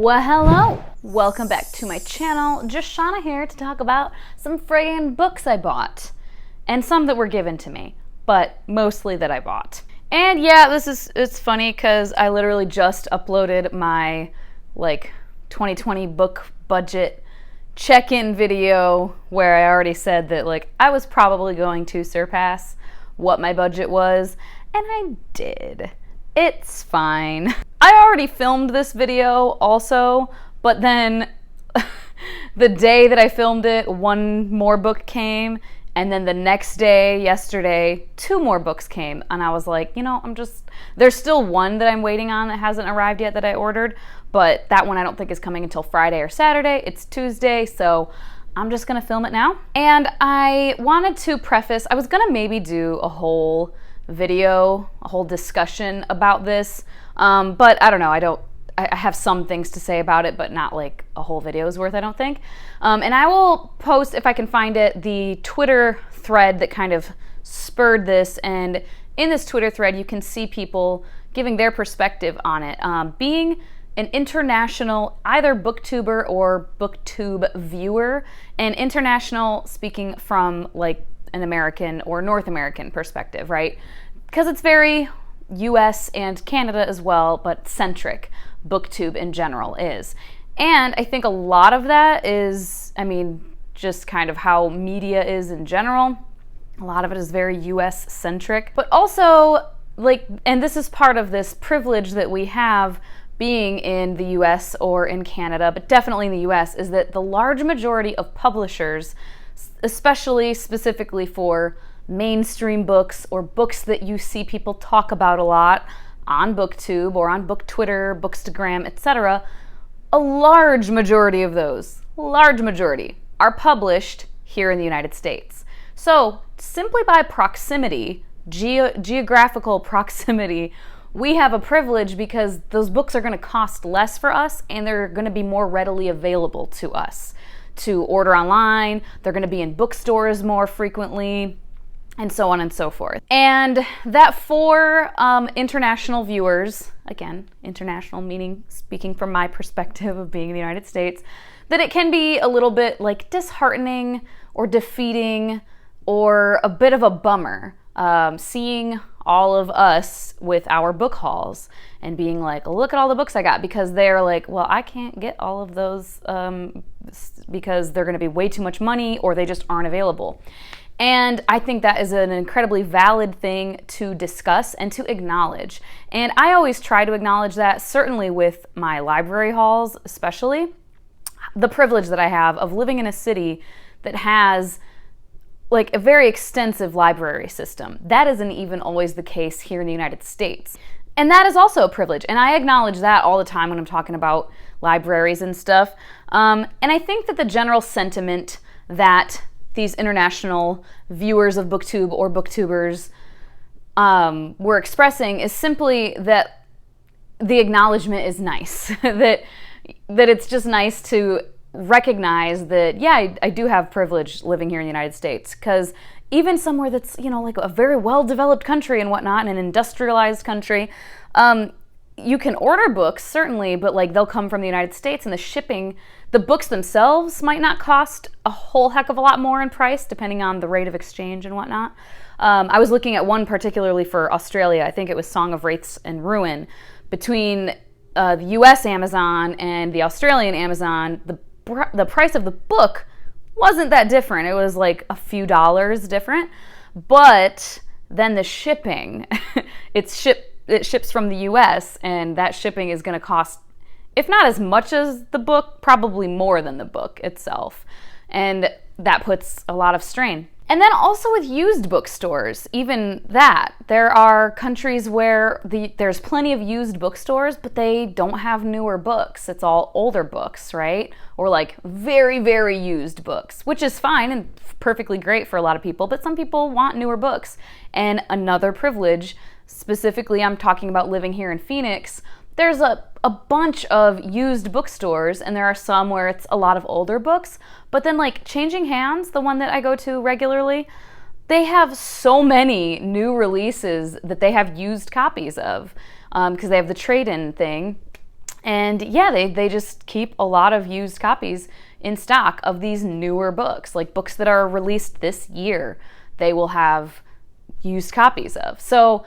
Well, hello! Welcome back to my channel. Just Shauna here to talk about some friggin' books I bought. And some that were given to me, but mostly that I bought. And yeah, it's funny because I literally just uploaded my 2020 book budget check-in video where I already said that I was probably going to surpass what my budget was, and I did. It's fine. I already filmed this video also, but then the day that I filmed it, one more book came, and then the next day, yesterday, two more books came, and I was like, there's still one that I'm waiting on that hasn't arrived yet that I ordered, but that one I don't think is coming until Friday or Saturday. It's Tuesday, so I'm just gonna film it now. And I wanted to preface, I was gonna maybe do a whole video, a whole discussion about this, but I don't know, I have some things to say about it, but not like a whole video's worth, I don't think. And I will post, if I can find it, the Twitter thread that kind of spurred this, and in this Twitter thread you can see people giving their perspective on it. Being an international, either booktuber or booktube viewer, and international speaking from an American or North American perspective, right? Because it's very US and Canada as well, but centric, booktube in general is. And I think a lot of that is, just kind of how media is in general. A lot of it is very US centric, but also and this is part of this privilege that we have being in the US or in Canada, but definitely in the US, is that the large majority of publishers, especially specifically for mainstream books or books that you see people talk about a lot on BookTube or on Book Twitter, Bookstagram, etc., a large majority of those, are published here in the United States. So simply by proximity, geographical proximity, we have a privilege because those books are going to cost less for us and they're going to be more readily available to us to order online. They're going to be in bookstores more frequently, and so on and so forth. And that for international viewers, again, international meaning speaking from my perspective of being in the United States, that it can be a little bit disheartening or defeating or a bit of a bummer seeing all of us with our book hauls and being like, look at all the books I got, because they're like, well, I can't get all of those because they're going to be way too much money or they just aren't available. And I think that is an incredibly valid thing to discuss and to acknowledge. And I always try to acknowledge that, certainly with my library hauls, especially the privilege that I have of living in a city that has a very extensive library system. That isn't even always the case here in the United States. And that is also a privilege. And I acknowledge that all the time when I'm talking about libraries and stuff. And I think that the general sentiment that these international viewers of BookTube or booktubers were expressing is simply that the acknowledgement is nice. that it's just nice to recognize that, yeah, I do have privilege living here in the United States, because even somewhere that's, a very well-developed country and whatnot, and an industrialized country, you can order books, certainly, but they'll come from the United States, and the shipping, the books themselves might not cost a whole heck of a lot more in price, depending on the rate of exchange and whatnot. I was looking at one particularly for Australia. I think it was Song of Wraiths and Ruin. Between the US Amazon and the Australian Amazon, the price of the book wasn't that different. It was a few dollars different, but then the shipping, it ships from the US, and that shipping is going to cost, if not as much as the book, probably more than the book itself. And that puts a lot of strain. And then also with used bookstores, even that. There are countries where there's plenty of used bookstores, but they don't have newer books. It's all older books, right? Or very, very used books, which is fine and perfectly great for a lot of people, but some people want newer books. And another privilege, specifically I'm talking about living here in Phoenix, there's a bunch of used bookstores, and there are some where it's a lot of older books, but then Changing Hands, the one that I go to regularly, they have so many new releases that they have used copies of, because they have the trade-in thing. And yeah, they just keep a lot of used copies in stock of these newer books, like books that are released this year, they will have used copies of. So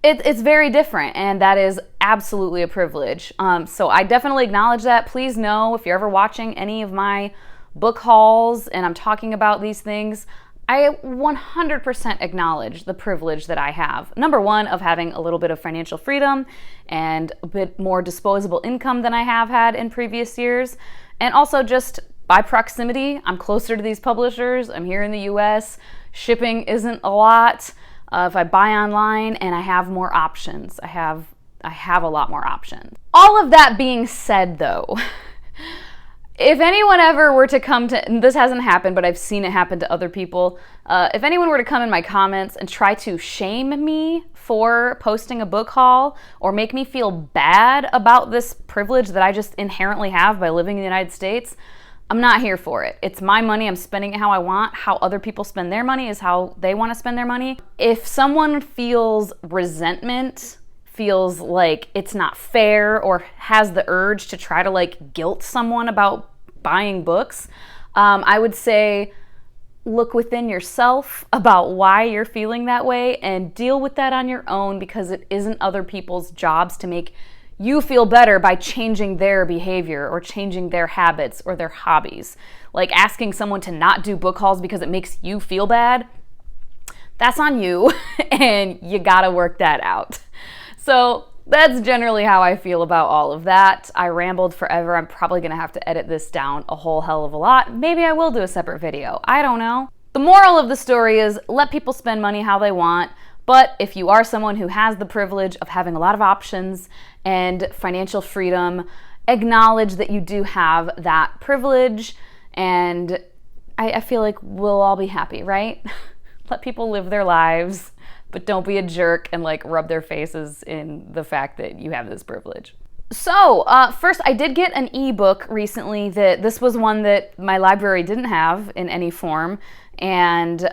it's very different, and that is absolutely a privilege. So I definitely acknowledge that. Please know if you're ever watching any of my book hauls and I'm talking about these things, I 100% acknowledge the privilege that I have. Number one, of having a little bit of financial freedom and a bit more disposable income than I have had in previous years. And also just by proximity, I'm closer to these publishers. I'm here in the US. Shipping isn't a lot. If I buy online, and I have more options. I have a lot more options. All of that being said though, if anyone ever were to come to, and this hasn't happened, but I've seen it happen to other people, if anyone were to come in my comments and try to shame me for posting a book haul or make me feel bad about this privilege that I just inherently have by living in the United States, I'm not here for it. It's my money. I'm spending it how I want. How other people spend their money is how they want to spend their money. If someone feels resentment, feels like it's not fair, or has the urge to try to like guilt someone about buying books, I would say look within yourself about why you're feeling that way and deal with that on your own, because it isn't other people's jobs to make you feel better by changing their behavior or changing their habits or their hobbies. Like asking someone to not do book hauls because it makes you feel bad, that's on you and you gotta work that out. So that's generally how I feel about all of that. I rambled forever. I'm probably gonna have to edit this down a whole hell of a lot. Maybe I will do a separate video. I don't know. The moral of the story is let people spend money how they want. But if you are someone who has the privilege of having a lot of options and financial freedom, acknowledge that you do have that privilege, and I feel like we'll all be happy, right? Let people live their lives, but don't be a jerk and like rub their faces in the fact that you have this privilege. So first, I did get an ebook recently. This was one that my library didn't have in any form, and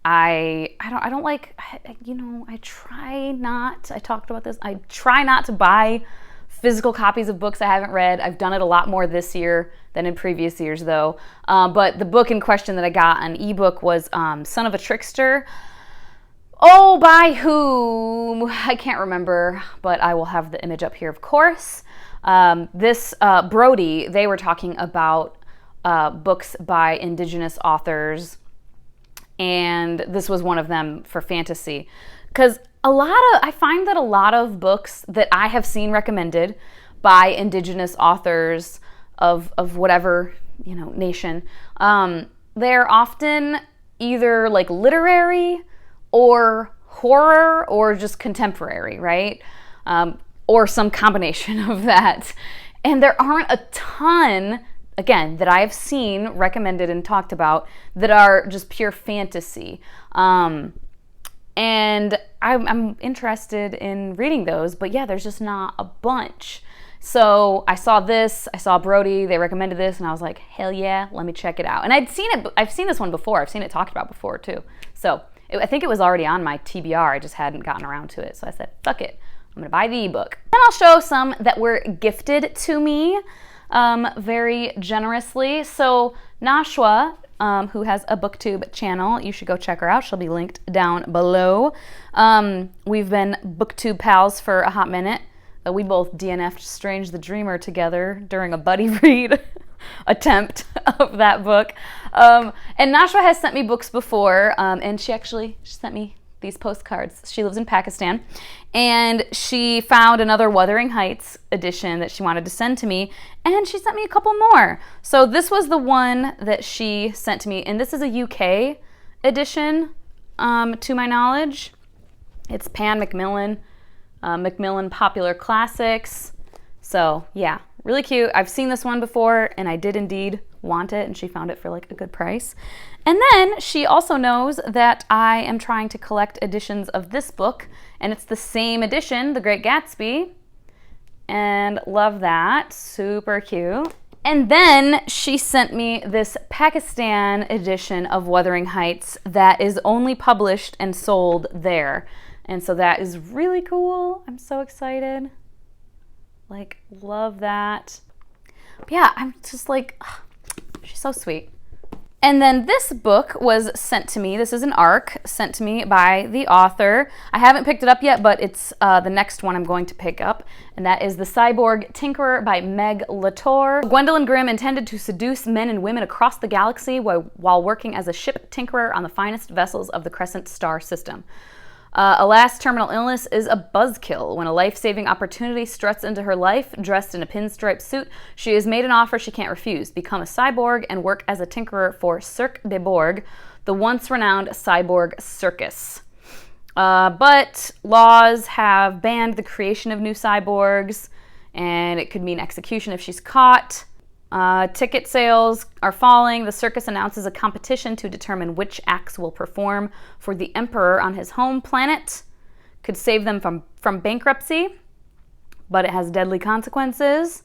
I don't like, you know, I try not to buy physical copies of books I haven't read. I've done it a lot more this year than in previous years though. But the book in question that I got on ebook was Son of a Trickster. Oh, by whom? I can't remember, but I will have the image up here, of course. This Brody, they were talking about books by Indigenous authors, and this was one of them for fantasy. Because I find that a lot of books that I have seen recommended by Indigenous authors of whatever, you know, nation, they're often either like literary or horror or just contemporary, right? Or some combination of that. And there aren't a ton, again, that I have seen recommended and talked about that are just pure fantasy. And I'm interested in reading those, but yeah, there's just not a bunch. So I saw Brody, they recommended this, and I was like, hell yeah, let me check it out. And I've seen this one before. I've seen it talked about before too. So I think it was already on my TBR. I just hadn't gotten around to it. So I said, fuck it, I'm gonna buy the ebook. Then I'll show some that were gifted to me very generously. So Nashua, who has a BookTube channel, you should go check her out. She'll be linked down below. We've been BookTube pals for a hot minute. We both DNF'd Strange the Dreamer together during a buddy read attempt of that book. And Nashua has sent me books before, and she sent me these postcards. She lives in Pakistan, and she found another Wuthering Heights edition that she wanted to send to me, and she sent me a couple more. So this was the one that she sent to me, and this is a UK edition, to my knowledge. It's Pan Macmillan, Macmillan Popular Classics. So yeah, really cute. I've seen this one before, and I did indeed want it, and she found it for like a good price. And then she also knows that I am trying to collect editions of this book, and it's the same edition, The Great Gatsby, and love that, super cute. And then she sent me this Pakistan edition of Wuthering Heights that is only published and sold there. And so that is really cool. I'm so excited. Like, love that. But yeah, I'm just like, she's so sweet. And then this book was sent to me. This is an ARC sent to me by the author. I haven't picked it up yet, but it's the next one I'm going to pick up, and that is The Cyborg Tinkerer by Meg Latour. Gwendolyn Grimm intended to seduce men and women across the galaxy while working as a ship tinkerer on the finest vessels of the Crescent Star system. Alas, terminal illness is a buzzkill. When a life-saving opportunity struts into her life, dressed in a pinstripe suit, she is made an offer she can't refuse: become a cyborg and work as a tinkerer for Cirque de Borg, the once renowned cyborg circus. But laws have banned the creation of new cyborgs, and it could mean execution if she's caught. Ticket sales are falling. The circus announces a competition to determine which acts will perform for the Emperor on his home planet. Could save them from bankruptcy, but it has deadly consequences.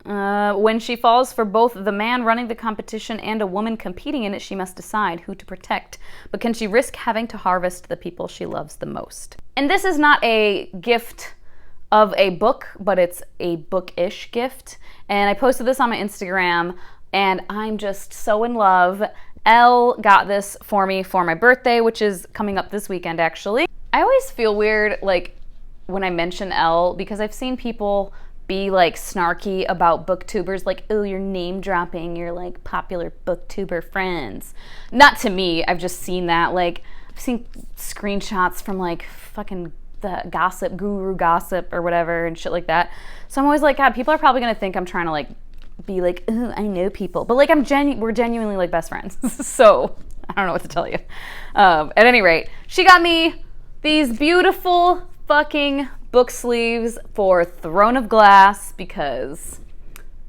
When she falls for both the man running the competition and a woman competing in it, she must decide who to protect. But can she risk having to harvest the people she loves the most? And this is not a gift of a book, but it's a bookish gift. And I posted this on my Instagram, and I'm just so in love. Elle got this for me for my birthday, which is coming up this weekend, actually. I always feel weird, like, when I mention Elle, because I've seen people be, like, snarky about booktubers, like, oh, you're name dropping your, like, popular booktuber friends. Not to me, I've just seen that. Like, I've seen screenshots from, like, fucking the gossip, guru gossip or whatever and shit like that. So I'm always like, God, people are probably gonna think I'm trying to like be like, ooh, I know people, but like we're genuinely like best friends. So I don't know what to tell you. At any rate, she got me these beautiful fucking book sleeves for Throne of Glass because,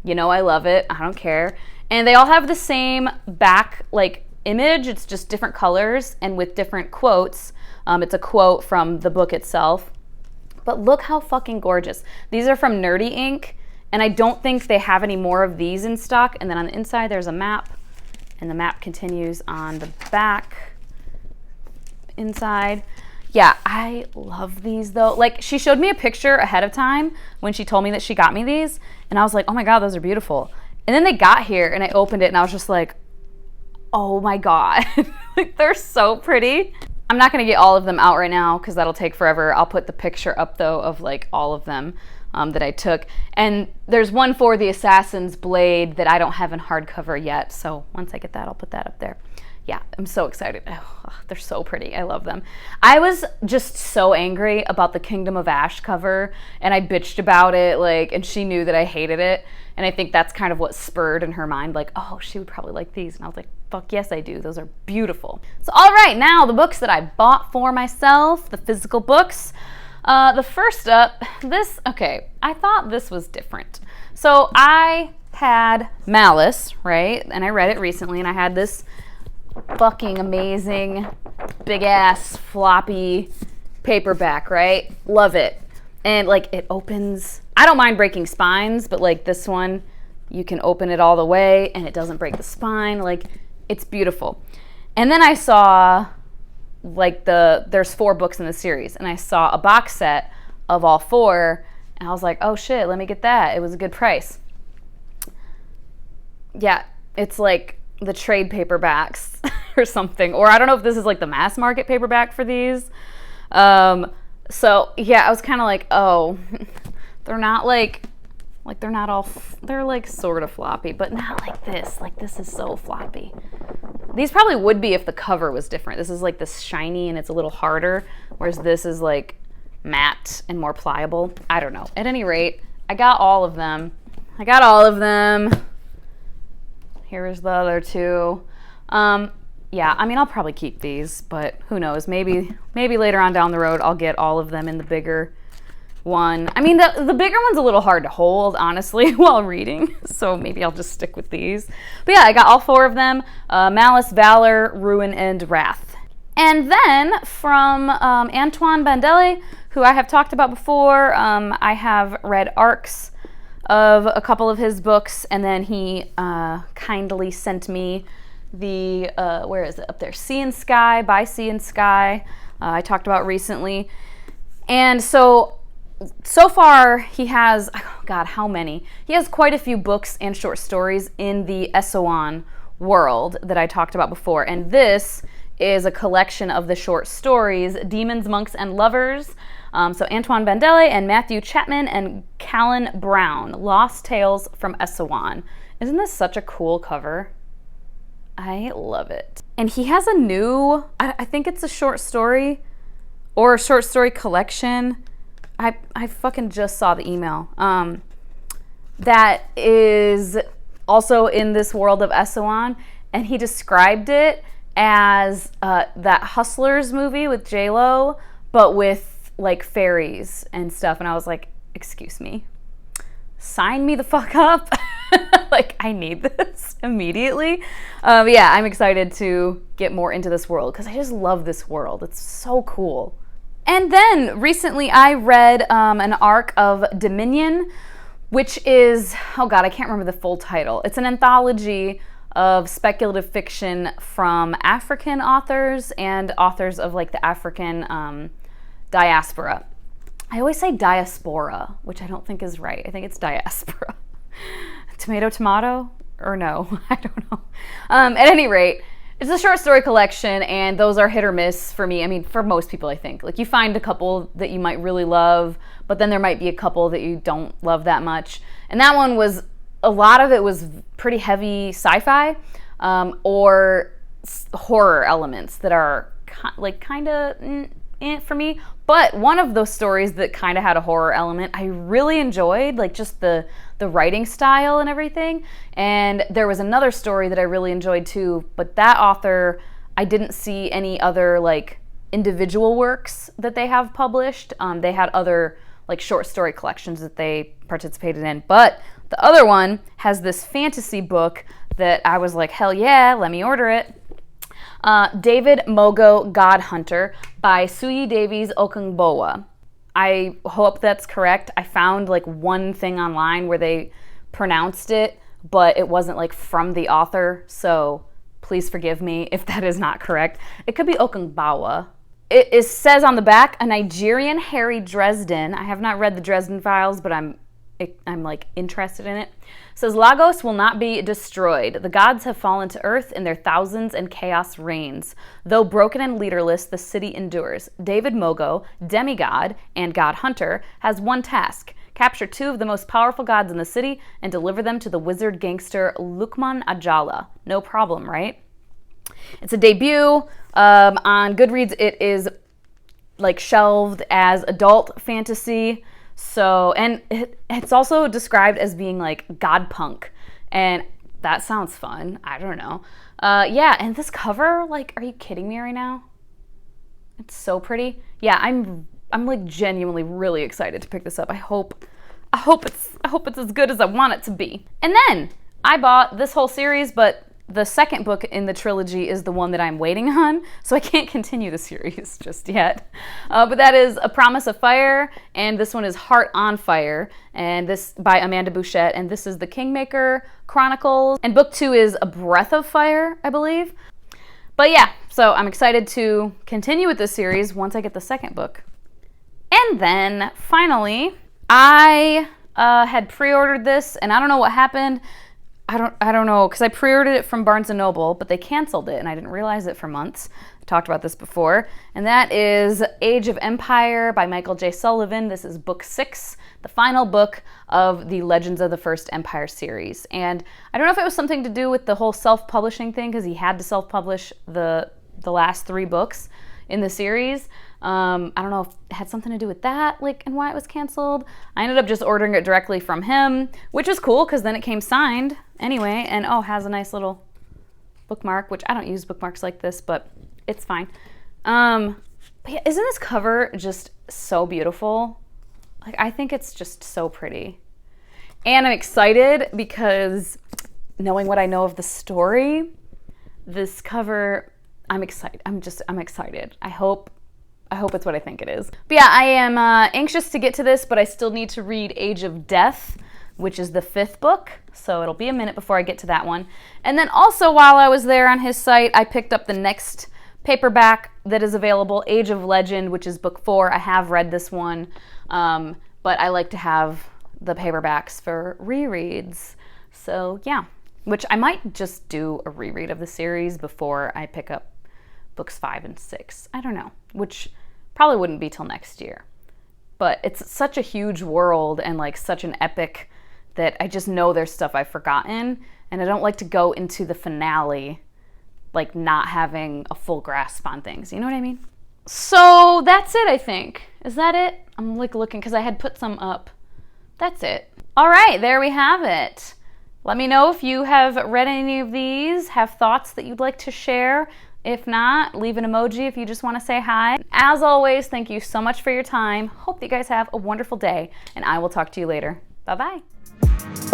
you know, I love it. I don't care. And they all have the same back like image. It's just different colors and with different quotes. It's a quote from the book itself. But look how fucking gorgeous. These are from Nerdy Ink, and I don't think they have any more of these in stock. And then on the inside, there's a map, and the map continues on the back inside. Yeah, I love these though. Like, she showed me a picture ahead of time when she told me that she got me these, and I was like, oh my God, those are beautiful. And then they got here, and I opened it, and I was just like, oh my God. Like, they're so pretty. I'm not gonna get all of them out right now because that'll take forever. I'll put the picture up though of like all of them that I took. And there's one for the Assassin's Blade that I don't have in hardcover yet. So once I get that, I'll put that up there. Yeah, I'm so excited. Oh, they're so pretty. I love them. I was just so angry about the Kingdom of Ash cover, and I bitched about it, like, and she knew that I hated it. And I think that's kind of what spurred in her mind, like, oh, she would probably like these. And I was like, fuck yes, I do. Those are beautiful. So all right, now the books that I bought for myself, the physical books. The first up, okay, I thought this was different. So I had Malice, right? And I read it recently, and I had this fucking amazing big ass floppy paperback, right? Love it. And like it opens, I don't mind breaking spines, but like this one, you can open it all the way and it doesn't break the spine. Like, it's beautiful. And then I saw like there's 4 books in the series, and I saw a box set of all 4, and I was like, oh shit, let me get that. It was a good price. Yeah, it's like the trade paperbacks or something, or I don't know if this is like the mass market paperback for these. So yeah, I was kind of like, oh, they're not they're not all, they're like sort of floppy, but not like this. Like, this is so floppy. These probably would be if the cover was different. This is like this shiny and it's a little harder, whereas this is like matte and more pliable. I don't know. At any rate, I got all of them. Here's the other 2. Yeah, I mean, I'll probably keep these, but who knows? Maybe later on down the road, I'll get all of them in the bigger one. I mean, the bigger one's a little hard to hold, honestly, while reading, so maybe I'll just stick with these. But yeah, I got all 4 of them: Malice, Valor, Ruin, and Wrath. And then from Antoine Bandelli, who I have talked about before, I have read arcs of a couple of his books, and then he kindly sent me the, where is it, up there, Sea and Sky by Sea and Sky, I talked about recently. And so so far he has, oh God, how many? He has quite a few books and short stories in the Essoan world that I talked about before. And this is a collection of the short stories, Demons, Monks, and Lovers. So Antoine Bandele and Matthew Chapman and Callan Brown, Lost Tales from Essoan. Isn't this such a cool cover? I love it. And he has a new, I think it's a short story or a short story collection. I fucking just saw the email. That is also in this world of Essoan, and he described it as that Hustlers movie with J-Lo, but with like fairies and stuff. And I was like, excuse me, sign me the fuck up. Like, I need this immediately. Yeah, I'm excited to get more into this world because I just love this world. It's so cool. And then recently I read an arc of Dominion, which is, oh God, I can't remember the full title. It's an anthology of speculative fiction from African authors and authors of like the African diaspora. I always say diaspora, which I don't think is right. I think it's diaspora. Tomato, tomato? Or no, I don't know. At any rate, it's a short story collection, and those are hit or miss for me. I mean, for most people, I think. Like, you find a couple that you might really love, but then there might be a couple that you don't love that much. And that one was, a lot of it was pretty heavy sci-fi or horror elements that are kind of for me. But one of those stories that kind of had a horror element, I really enjoyed, like just the writing style and everything. And there was another story that I really enjoyed too, but that author, I didn't see any other like individual works that they have published. They had other like short story collections that they participated in. But the other one has this fantasy book that I was like, hell yeah, let me order it. David Mogo God Hunter by Suyi Davies Okungbowa. I hope that's correct. I found like one thing online where they pronounced it, but it wasn't like from the author, so please forgive me if that is not correct. It could be Okungbowa. It says on the back, a Nigerian Harry Dresden. I have not read the Dresden Files, but I'm like interested in it. It says, Lagos will not be destroyed. The gods have fallen to earth in their thousands and chaos reigns. Though broken and leaderless, the city endures. David Mogo, demigod and god hunter, has one task. Capture two of the most powerful gods in the city and deliver them to the wizard gangster Lukman Ajala. No problem, right? It's a debut. On Goodreads, it is like shelved as adult fantasy. So, and it's also described as being like god punk, and that sounds fun. I don't know. Yeah, and this cover, like, are you kidding me right now? It's so pretty. Yeah, I'm like genuinely really excited to pick this up. I hope it's as good as I want it to be. And then I bought this whole series, but the second book in the trilogy is the one that I'm waiting on, so I can't continue the series just yet. But that is A Promise of Fire, and this one is Heart on Fire, and this by Amanda Bouchette, and this is the Kingmaker Chronicles. And book 2 is A Breath of Fire, I believe. But yeah, so I'm excited to continue with this series once I get the second book. And then finally, I had pre-ordered this, and I don't know what happened. I don't know, because I pre-ordered it from Barnes & Noble, but they canceled it, and I didn't realize it for months. I talked about this before. And that is Age of Empire by Michael J. Sullivan. This is book 6, the final book of the Legends of the First Empire series. And I don't know if it was something to do with the whole self-publishing thing, because he had to self-publish the last 3 books in the series. I don't know if it had something to do with that, like, and why it was canceled. I ended up just ordering it directly from him, which is cool, because then it came signed anyway, and has a nice little bookmark, which I don't use bookmarks like this, but it's fine. But yeah, isn't this cover just so beautiful? Like, I think it's just so pretty. And I'm excited because knowing what I know of the story, this cover, I'm excited. I'm excited. I hope it's what I think it is. But yeah, I am anxious to get to this, but I still need to read Age of Death, which is the 5th book, so it'll be a minute before I get to that one. And then also while I was there on his site, I picked up the next paperback that is available, Age of Legend, which is book 4. I have read this one, but I like to have the paperbacks for rereads. So yeah, which I might just do a reread of the series before I pick up books 5 and 6. I don't know, which probably wouldn't be till next year. But it's such a huge world and like such an epic that I just know there's stuff I've forgotten, and I don't like to go into the finale like not having a full grasp on things. You know what I mean? So that's it, I think. Is that it? I'm like looking because I had put some up. That's it. All right, there we have it. Let me know if you have read any of these, have thoughts that you'd like to share. If not, leave an emoji if you just want to say hi. As always, thank you so much for your time. Hope that you guys have a wonderful day, and I will talk to you later. Bye-bye.